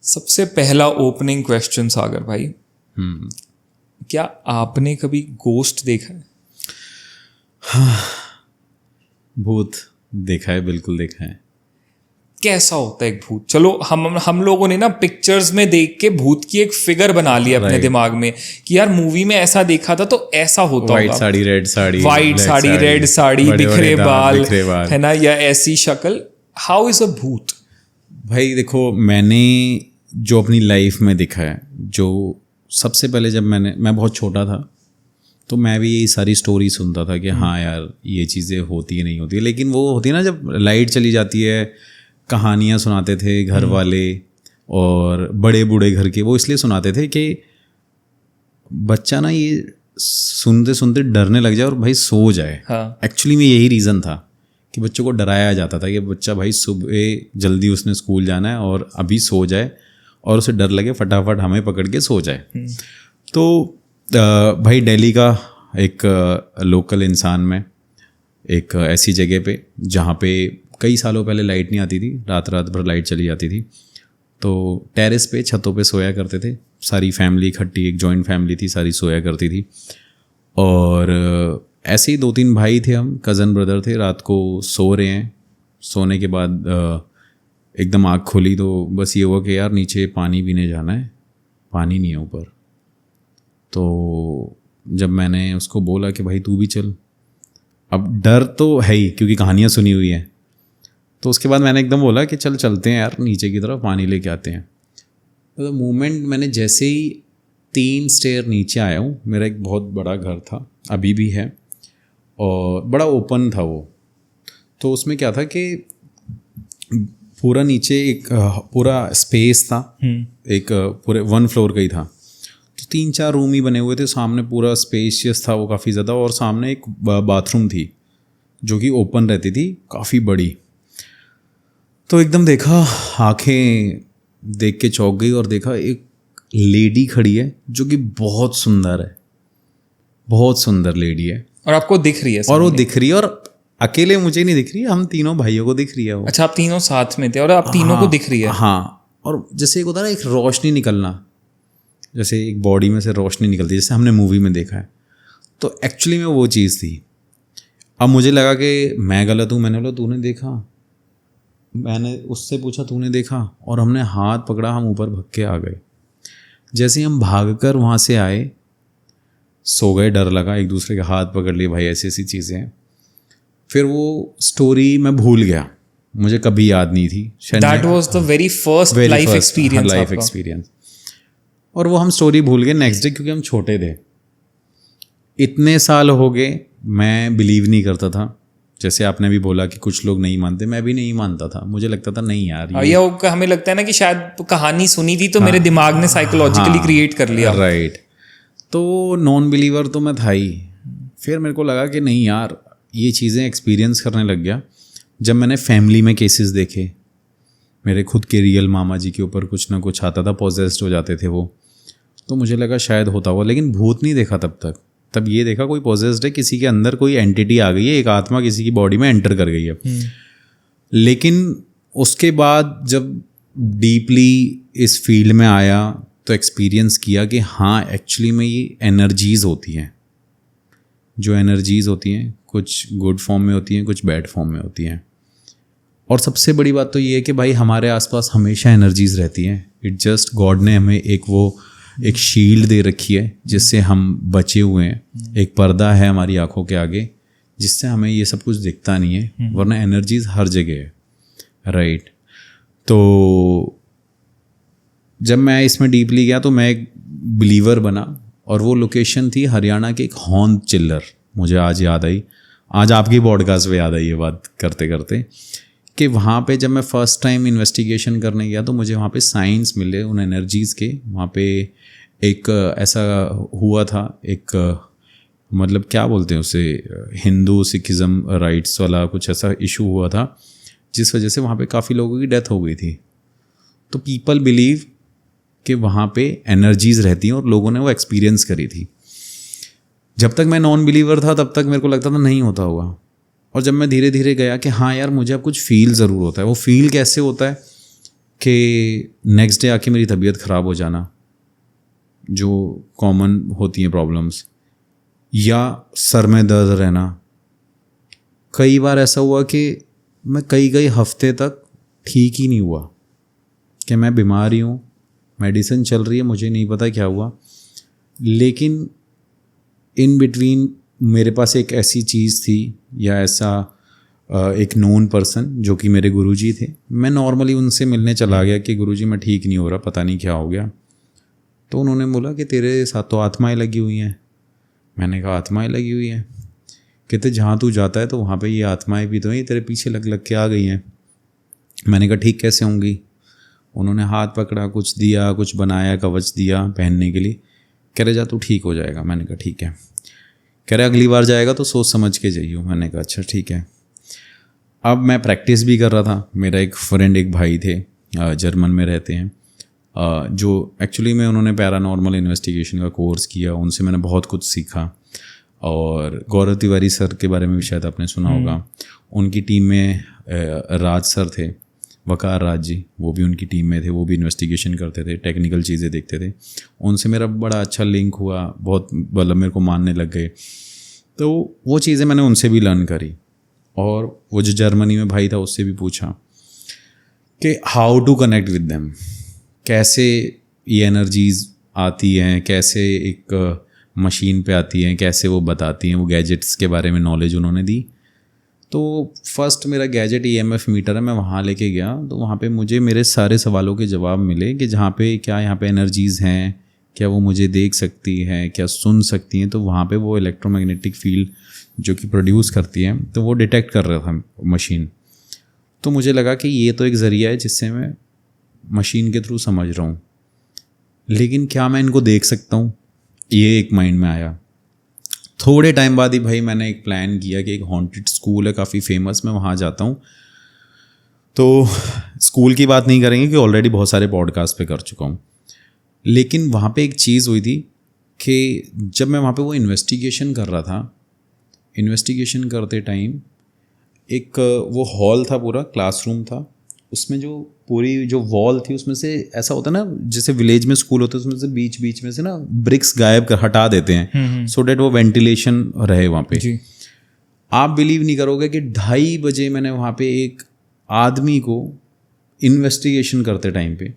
सबसे पहला opening question सागर भाई, क्या आपने कभी गोस्ट देखा है? भूत देखा है, बिल्कुल देखा है। कैसा होता है एक भूत? चलो हम लोगों ने ना पिक्चर्स में देख के भूत की एक फिगर बना ली अपने दिमाग में कि यार मूवी में ऐसा देखा था तो ऐसा होता वाइट होगा। Sari, red sari, white sari, red sari, बिखरे बाल, है ना, या ऐसी शक्ल। हाउ इज अ भूत? भाई देखो, मैंने जो अपनी लाइफ में देखा है, जो सबसे पहले जब मैं बहुत छोटा था तो मैं भी यही सारी स्टोरी सुनता था कि हाँ यार ये चीज़ें होती है, नहीं होती है। लेकिन वो होती है ना, जब लाइट चली जाती है, कहानियाँ सुनाते थे घर वाले और बड़े बूढ़े घर के, वो इसलिए सुनाते थे कि बच्चा ना ये सुनते सुनते डरने लग जाए और भाई सो जाए। हाँ। एक्चुअली में यही रीज़न था कि बच्चों को डराया जाता था कि बच्चा भाई सुबह जल्दी उसने स्कूल जाना है और अभी सो जाए और उसे डर लगे, फटाफट हमें पकड़ के सो जाए। तो भाई दिल्ली का एक लोकल इंसान में एक ऐसी जगह पे जहाँ पे कई सालों पहले लाइट नहीं आती थी, रात रात भर लाइट चली जाती थी। तो टेरेस पे, छतों पे सोया करते थे, सारी फैमिली इकट्ठी, एक जॉइंट फैमिली थी, सारी सोया करती थी। और ऐसे ही 2-3 भाई थे, हम कज़न ब्रदर थे। रात को सो रहे हैं, सोने के बाद एकदम आँख खोली तो बस ये हुआ कि यार नीचे पानी पीने जाना है, पानी नहीं है ऊपर। तो जब मैंने उसको बोला कि भाई तू भी चल, अब डर तो है ही क्योंकि कहानियाँ सुनी हुई हैं, तो उसके बाद मैंने एकदम बोला कि चल चलते हैं यार नीचे की तरफ, पानी लेके आते हैं। तो मोमेंट मैंने जैसे ही 3 स्टेयर नीचे आया हूँ, मेरा एक बहुत बड़ा घर था, अभी भी है, और बड़ा ओपन था वो। तो उसमें क्या था कि पूरा नीचे एक पूरा स्पेस था, एक पूरे 1 फ्लोर का ही था। तो 3-4 रूम ही बने हुए थे, सामने पूरा स्पेशियस था वो काफ़ी ज़्यादा, और सामने एक बाथरूम थी जो कि ओपन रहती थी, काफ़ी बड़ी। तो एकदम देखा, आंखें देख के चौंक गई और देखा एक लेडी खड़ी है जो कि बहुत सुंदर है, बहुत सुंदर लेडी है। और आपको दिख रही है? और वो दिख रही है, और अकेले मुझे नहीं दिख रही है, हम तीनों भाइयों को दिख रही है वो। अच्छा, आप तीनों साथ में थे और आप तीनों को दिख रही है? हाँ। और जैसे एक होता है ना, एक रोशनी निकलना, जैसे एक बॉडी में से रोशनी निकलती है, जैसे हमने मूवी में देखा है, तो एक्चुअली में वो चीज़ थी। अब मुझे लगा कि मैं गलत हूँ, मैंने बोला तूने देखा? मैंने उससे पूछा तूने देखा? और हमने हाथ पकड़ा, हम ऊपर भाग के आ गए। जैसे ही हम भागकर वहाँ से आए, सो गए, डर लगा, एक दूसरे के हाथ पकड़ लिए, भाई ऐसी ऐसी चीज़ें हैं। फिर वो स्टोरी मैं भूल गया, मुझे कभी याद नहीं थी। That was the very first life experience. और वो हम स्टोरी भूल गए नेक्स्ट डे, क्योंकि हम छोटे थे। इतने साल हो गए, मैं बिलीव नहीं करता था। जैसे आपने भी बोला कि कुछ लोग नहीं मानते, मैं भी नहीं मानता था। मुझे लगता था नहीं यार, ये हमें लगता है ना कि शायद कहानी सुनी थी तो मेरे दिमाग ने साइकोलॉजिकली क्रिएट कर लिया। राइट। तो नॉन बिलीवर तो मैं था ही। फिर मेरे को लगा कि नहीं यार, ये चीज़ें एक्सपीरियंस करने लग गया जब मैंने फैमिली में केसेस देखे। मेरे खुद के रियल मामा जी के ऊपर कुछ ना कुछ आता था, पॉजेस्ड हो जाते थे वो। तो मुझे लगा शायद होता हुआ, लेकिन भूत नहीं देखा तब तक। तब ये देखा कोई पॉजेस्ड है, किसी के अंदर कोई एंटिटी आ गई है, एक आत्मा किसी की बॉडी में एंटर कर गई है। लेकिन उसके बाद जब डीपली इस फील्ड में आया तो एक्सपीरियंस किया कि हाँ एक्चुअली में ये एनर्जीज़ होती हैं। जो एनर्जीज़ होती हैं, कुछ गुड फॉर्म में होती हैं, कुछ बैड फॉर्म में होती हैं। और सबसे बड़ी बात तो ये है कि भाई हमारे आसपास हमेशा एनर्जीज़ रहती हैं। इट जस्ट गॉड ने हमें एक शील्ड दे रखी है जिससे हम बचे हुए हैं। एक पर्दा है हमारी आंखों के आगे जिससे हमें ये सब कुछ दिखता नहीं है, वरना एनर्जीज हर जगह है। राइट। तो जब मैं इसमें डीपली गया तो मैं एक बिलीवर बना, और वो लोकेशन थी हरियाणा के एक हॉर्न चिल्लर। मुझे आज याद आई, आज आपकी पॉडकास्ट पे याद आई ये बात करते करते, कि वहाँ पे जब मैं फ़र्स्ट टाइम इन्वेस्टिगेशन करने गया तो मुझे वहाँ पे साइंस मिले उन एनर्जीज़ के। वहाँ पे एक ऐसा हुआ था, एक मतलब क्या बोलते हैं उसे, हिंदू सिखिज़म राइट्स वाला कुछ ऐसा इशू हुआ था, जिस वजह से वहाँ पे काफ़ी लोगों की डेथ हो गई थी। तो पीपल बिलीव कि वहाँ पे एनर्जीज़ रहती हैं और लोगों ने वो एक्सपीरियंस करी थी। जब तक मैं नॉन बिलीवर था तब तक मेरे को लगता था नहीं होता होगा, और जब मैं धीरे धीरे गया कि हाँ यार मुझे अब कुछ फील ज़रूर होता है। वो फील कैसे होता है कि नेक्स्ट डे आके मेरी तबीयत ख़राब हो जाना, जो कॉमन होती हैं प्रॉब्लम्स, या सर में दर्द रहना। कई बार ऐसा हुआ कि मैं कई हफ्ते तक ठीक ही नहीं हुआ, कि मैं बीमार ही हूँ, मेडिसिन चल रही है, मुझे नहीं पता क्या हुआ। लेकिन इन बिटवीन मेरे पास एक ऐसी चीज़ थी या ऐसा एक नोन पर्सन जो कि मेरे गुरुजी थे। मैं नॉर्मली उनसे मिलने चला गया कि गुरुजी मैं ठीक नहीं हो रहा, पता नहीं क्या हो गया। तो उन्होंने बोला कि तेरे साथ तो आत्माएं लगी हुई हैं। मैंने कहा आत्माएं लगी हुई हैं? कहते जहाँ तू जाता है तो वहाँ पे ये आत्माएं भी तो हैं, तेरे पीछे लग के आ गई हैं। मैंने कहा ठीक कैसे होंगी? उन्होंने हाथ पकड़ा, कुछ दिया, कुछ बनाया, कवच दिया पहनने के लिए। कह रहे जा तू ठीक हो जाएगा। मैंने कहा ठीक है। कह रहे अगली बार जाएगा तो सोच समझ के जाइयो। मैंने कहा अच्छा ठीक है। अब मैं प्रैक्टिस भी कर रहा था। मेरा एक फ्रेंड, एक भाई थे, जर्मन में रहते हैं, जो एक्चुअली में उन्होंने पैरानॉर्मल इन्वेस्टिगेशन का कोर्स किया। उनसे मैंने बहुत कुछ सीखा। और गौरव तिवारी सर के बारे में भी शायद आपने सुना होगा। उनकी टीम में राज सर थे, वकार राज जी, वो भी उनकी टीम में थे। वो भी इन्वेस्टिगेशन करते थे, टेक्निकल चीज़ें देखते थे। उनसे मेरा बड़ा अच्छा लिंक हुआ, बहुत मतलब मेरे को मानने लग गए। तो वो चीज़ें मैंने उनसे भी लर्न करी। और वो जो जर्मनी में भाई था उससे भी पूछा कि how to connect with them, कैसे ये एनर्जीज़ आती हैं, कैसे एक मशीन पे आती हैं, कैसे वो बताती हैं। वो गैजेट्स के बारे में नॉलेज उन्होंने दी। तो फर्स्ट मेरा गैजेट EMF मीटर है, मैं वहाँ लेके गया। तो वहाँ पे मुझे मेरे सारे सवालों के जवाब मिले कि जहाँ पे क्या यहाँ पे एनर्जीज़ हैं, क्या वो मुझे देख सकती हैं, क्या सुन सकती हैं। तो वहाँ पे वो इलेक्ट्रोमैग्नेटिक फील्ड जो कि प्रोड्यूस करती है, तो वो डिटेक्ट कर रहा था मशीन। तो मुझे लगा कि ये तो एक ज़रिया है जिससे मैं मशीन के थ्रू समझ रहा हूँ, लेकिन क्या मैं इनको देख सकता हूँ? ये एक माइंड में आया। थोड़े टाइम बाद ही भाई मैंने एक प्लान किया कि एक हॉन्टेड स्कूल है काफ़ी फेमस, मैं वहाँ जाता हूँ। तो स्कूल की बात नहीं करेंगे कि ऑलरेडी बहुत सारे पॉडकास्ट पे कर चुका हूँ। लेकिन वहाँ पे एक चीज़ हुई थी कि जब मैं वहाँ पे वो इन्वेस्टिगेशन कर रहा था, इन्वेस्टिगेशन करते टाइम एक वो हॉल था, पूरा क्लासरूम था। उसमें जो पूरी जो वॉल थी उसमें से ऐसा होता है ना, जैसे विलेज में स्कूल होता है उसमें से बीच बीच में से ना ब्रिक्स गायब कर हटा देते हैं सो डैट वो वेंटिलेशन रहे वहाँ पे जी। आप बिलीव नहीं करोगे कि 2:30 बजे मैंने वहाँ पे एक आदमी को इन्वेस्टिगेशन करते टाइम पे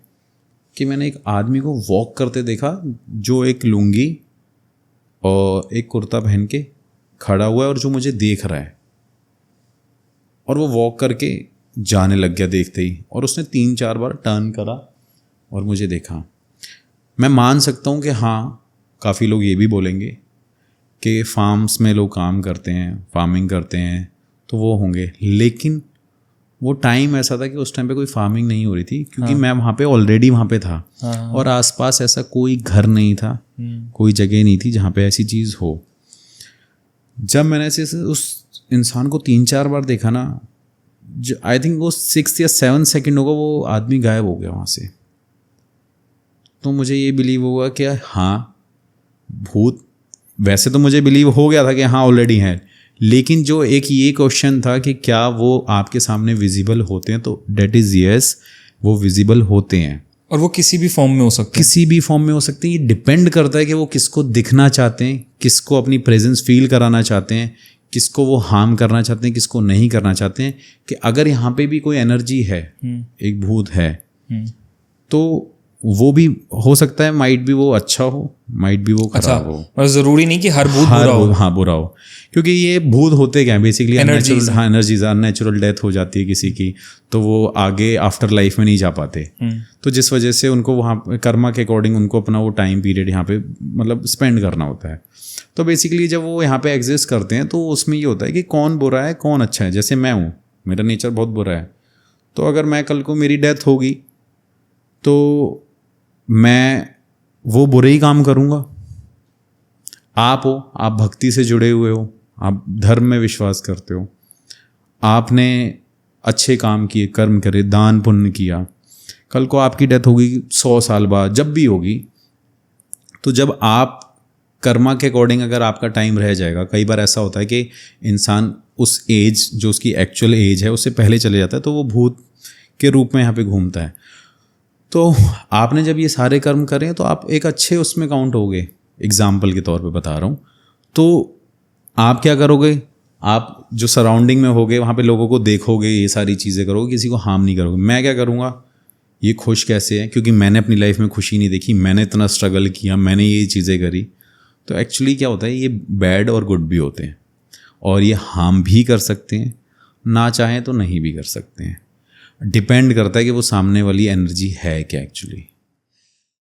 कि मैंने एक आदमी को वॉक करते देखा, जो एक लुंगी और एक कुर्ता पहन के खड़ा हुआ है और जो मुझे देख रहा है। और वो वॉक करके जाने लग गया देखते ही, और उसने 3-4 बार टर्न करा और मुझे देखा। मैं मान सकता हूँ कि हाँ, काफ़ी लोग ये भी बोलेंगे कि फार्म्स में लोग काम करते हैं, फार्मिंग करते हैं, तो वो होंगे। लेकिन वो टाइम ऐसा था कि उस टाइम पे कोई फार्मिंग नहीं हो रही थी, क्योंकि मैं वहाँ पे ऑलरेडी वहाँ पे था। और आसपास ऐसा कोई घर नहीं था, कोई जगह नहीं थी जहाँ पे ऐसी चीज़ हो। जब मैंने ऐसे उस इंसान को 3-4 बार देखा ना, आई थिंक वो 6 या 7 सेकेंड होगा, वो आदमी गायब हो गया वहाँ से। तो मुझे ये बिलीव होगा कि हाँ, भूत, वैसे तो मुझे बिलीव हो गया था कि हाँ ऑलरेडी है, लेकिन जो एक ये क्वेश्चन था कि क्या वो आपके सामने विजिबल होते हैं, तो डेट इज़ यस, वो विजिबल होते हैं। और वो किसी भी फॉर्म में हो सकते हैं, किसी भी फॉर्म में हो सकते हैं। ये डिपेंड करता है कि वो किसको दिखना चाहते हैं, किसको अपनी प्रेजेंस फील कराना चाहते हैं, किसको वो हार्म करना चाहते हैं, किसको नहीं करना चाहते हैं। कि अगर यहाँ पे भी कोई एनर्जी है, एक भूत है, तो वो भी हो सकता है, माइट भी वो अच्छा हो, माइट भी वो खराब हो। और ज़रूरी नहीं कि हर भूत बुरा हो। हाँ, बुरा हो, क्योंकि ये भूत होते क्या है बेसिकली, एनर्जीज। हाँ, एनर्जीज। अननेचुरल डेथ हो जाती है किसी की, तो वो आगे आफ्टर लाइफ में नहीं जा पाते। तो जिस वजह से उनको वहाँ कर्मा के अकॉर्डिंग उनको अपना वो टाइम पीरियड यहाँ पे मतलब स्पेंड करना होता है। तो बेसिकली जब वो यहाँ पे एग्जिस्ट करते हैं, तो उसमें ये होता है कि कौन बुरा है कौन अच्छा है। जैसे मैं हूँ, मेरा नेचर बहुत बुरा है, तो अगर मैं कल को मेरी डेथ होगी तो मैं वो बुरे ही काम करूँगा। आप हो, आप भक्ति से जुड़े हुए हो, आप धर्म में विश्वास करते हो, आपने अच्छे काम किए, कर्म करे, दान पुण्य किया, कल को आपकी डेथ होगी 100 साल बाद, जब भी होगी, तो जब आप कर्मा के अकॉर्डिंग अगर आपका टाइम रह जाएगा, कई बार ऐसा होता है कि इंसान उस एज जो उसकी एक्चुअल एज है उससे पहले चले जाता है, तो वो भूत के रूप में यहाँ पे घूमता है। तो आपने जब ये सारे कर्म करे हैं तो आप एक अच्छे उसमें काउंट होगे, एग्जाम्पल के तौर पे बता रहा हूँ। तो आप क्या करोगे, आप जो सराउंडिंग में होगे वहाँ पे लोगों को देखोगे, ये सारी चीज़ें करोगे, किसी को हार्म नहीं करोगे। मैं क्या करूँगा, ये खुश कैसे है, क्योंकि मैंने अपनी लाइफ में खुशी नहीं देखी, मैंने इतना स्ट्रगल किया, मैंने ये चीज़ें करी। तो एक्चुअली क्या होता है, ये बैड और गुड भी होते हैं, और ये हार्म भी कर सकते हैं, ना चाहें तो नहीं भी कर सकते हैं। डिपेंड करता है कि वो सामने वाली एनर्जी है क्या एक्चुअली।